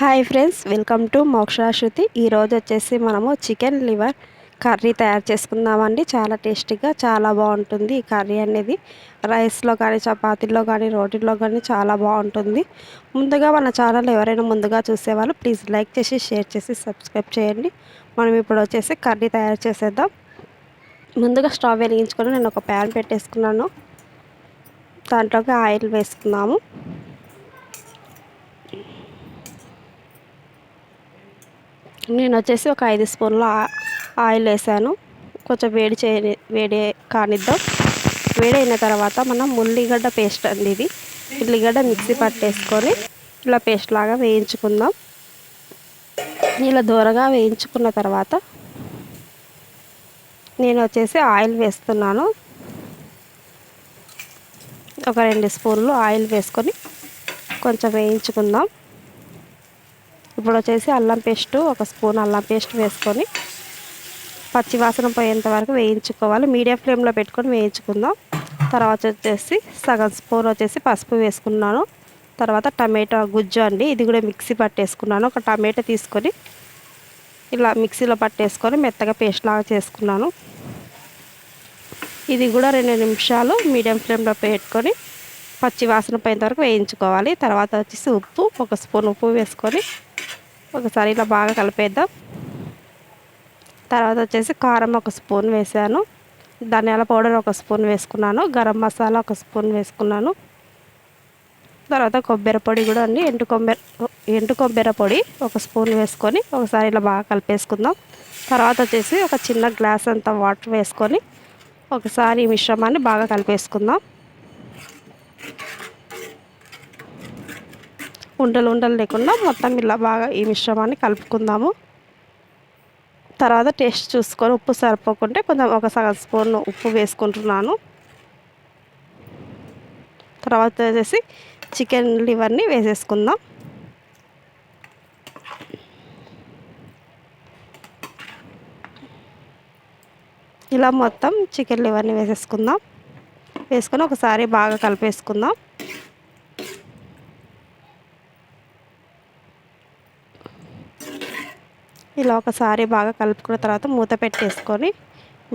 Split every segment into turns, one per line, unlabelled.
Hi friends, welcome to Mokshashruti. ఈరోజు వచ్చేసి మనము చికెన్ లివర్ కర్రీ తయారు చేసుకుందామండి. చాలా టేస్టీగా చాలా బాగుంటుంది ఈ కర్రీ అనేది. రైస్లో కానీ, చపాతీల్లో కానీ, రోటీల్లో కానీ చాలా బాగుంటుంది. ముందుగా మన ఛానల్ ఎవరైనా ముందుగా చూసేవాళ్ళు ప్లీజ్ లైక్ చేసి, షేర్ చేసి, సబ్స్క్రైబ్ చేయండి. మనం ఇప్పుడు వచ్చేసి కర్రీ తయారు చేసేద్దాం. ముందుగా స్టవ్ వెలిగించుకొని నేను ఒక ప్యాన్ పెట్టేసుకున్నాను. దాంట్లోకి ఆయిల్ వేసుకుందాము. నేను వచ్చేసి ఒక 5 స్పూన్ల ఆయిల్ వేసాను. కొంచెం వేడి కానిద్దాం. వేడైన తర్వాత మనం ఉల్లిగడ్డ పేస్ట్ అండి, ఇది ఉల్లిగడ్డ మిక్సీ పట్టేసుకొని ఇలా పేస్ట్ లాగా వేయించుకుందాం. ఇలా దూరగా వేయించుకున్న తర్వాత నేను వచ్చేసి ఆయిల్ వేస్తున్నాను. ఒక 2 స్పూన్లు ఆయిల్ వేసుకొని కొంచెం వేయించుకుందాం. ఇప్పుడు వచ్చేసి అల్లం పేస్ట్, ఒక స్పూన్ అల్లం పేస్ట్ వేసుకొని పచ్చివాసన పోయేంత వరకు వేయించుకోవాలి. మీడియం ఫ్లేమ్లో పెట్టుకొని వేయించుకుందాం. తర్వాత వచ్చేసి సగం స్పూన్ వచ్చేసి పసుపు వేసుకున్నాను. తర్వాత టమాటో గుజ్జు అండి, ఇది కూడా మిక్సీ పట్టేసుకున్నాను. ఒక టమాటో తీసుకొని ఇలా మిక్సీలో పట్టేసుకొని మెత్తగా పేస్ట్ లాగా చేసుకున్నాను. ఇది కూడా 2 నిమిషాలు మీడియం ఫ్లేమ్లో పెట్టుకొని పచ్చి వాసన పోయేంత వరకు వేయించుకోవాలి. తర్వాత వచ్చేసి ఉప్పు, ఒక స్పూన్ ఉప్పు వేసుకొని ఒకసారి ఇలా బాగా కలిపేద్దాం. తర్వాత వచ్చేసి కారం ఒక స్పూన్ వేసాను. ధనియాల పౌడర్ ఒక స్పూన్ వేసుకున్నాను. గరం మసాలా ఒక స్పూన్ వేసుకున్నాను. తర్వాత కొబ్బరి పొడి కూడా అండి, ఎండు కొబ్బరి పొడి ఒక స్పూన్ వేసుకొని ఒకసారి ఇలా బాగా కలిపేసుకుందాం. తర్వాత వచ్చేసి ఒక చిన్న గ్లాస్ అంత వాటర్ వేసుకొని ఒకసారి ఈ మిశ్రమాన్ని బాగా కలిపేసుకుందాం. ఉండలు లేకుండా మొత్తం ఇలా బాగా ఈ మిశ్రమాన్ని కలుపుకుందాము. తర్వాత టేస్ట్ చూసుకొని ఉప్పు సరిపోకుంటే కొంచెం ఒక సగం స్పూన్ ఉప్పు వేసుకుంటున్నాను. తర్వాత వచ్చేసి చికెన్ లివర్ని వేసేసుకుందాం. ఇలా మొత్తం చికెన్ లివర్ని వేసేసుకుందాం. వేసుకొని ఒకసారి బాగా కలిపేసుకుందాం. ఇలా ఒకసారి బాగా కలుపుకున్న తర్వాత మూత పెట్టేసుకొని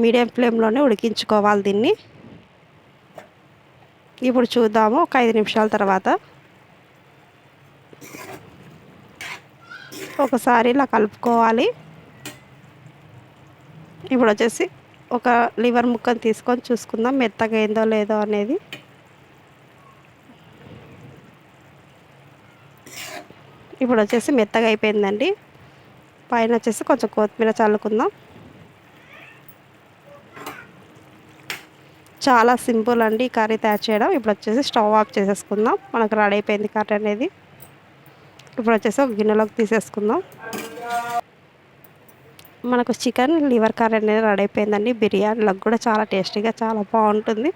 మీడియం ఫ్లేమ్లోనే ఉడికించుకోవాలి దీన్ని. ఇప్పుడు చూద్దాము ఒక 5 నిమిషాల తర్వాత. ఒకసారి ఇలా కలుపుకోవాలి. ఇప్పుడు వచ్చేసి ఒక లివర్ ముక్కను తీసుకొని చూసుకుందాం మెత్తగా అయిందో లేదో అనేది. ఇప్పుడు వచ్చేసి మెత్తగా అయిపోయిందండి. పైన వచ్చేసి కొంచెం కొత్తిమీర చల్లుకుందాం. చాలా సింపుల్ అండి ఈ కర్రీ తయారు చేయడం. ఇప్పుడు వచ్చేసి స్టవ్ ఆఫ్ చేసేసుకుందాం. మనకు రెడీ అయిపోయింది కర్రీ అనేది. ఇప్పుడు వచ్చేసి ఒక గిన్నెలోకి తీసేసుకుందాం. మనకు చికెన్ లివర్ కర్రీ అనేది రెడీ అయిపోయిందండి. బిర్యానీలోకి కూడా చాలా టేస్టీగా చాలా బాగుంటుంది.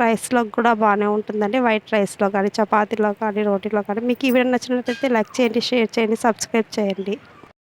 రైస్లోకి కూడా బాగానే ఉంటుందండి. వైట్ రైస్లో కానీ, చపాతీలో కానీ, రోటీలో కానీ. మీకు ఈ వీడియో నచ్చినట్లయితే లైక్ చేయండి, షేర్ చేయండి, సబ్స్క్రైబ్ చేయండి.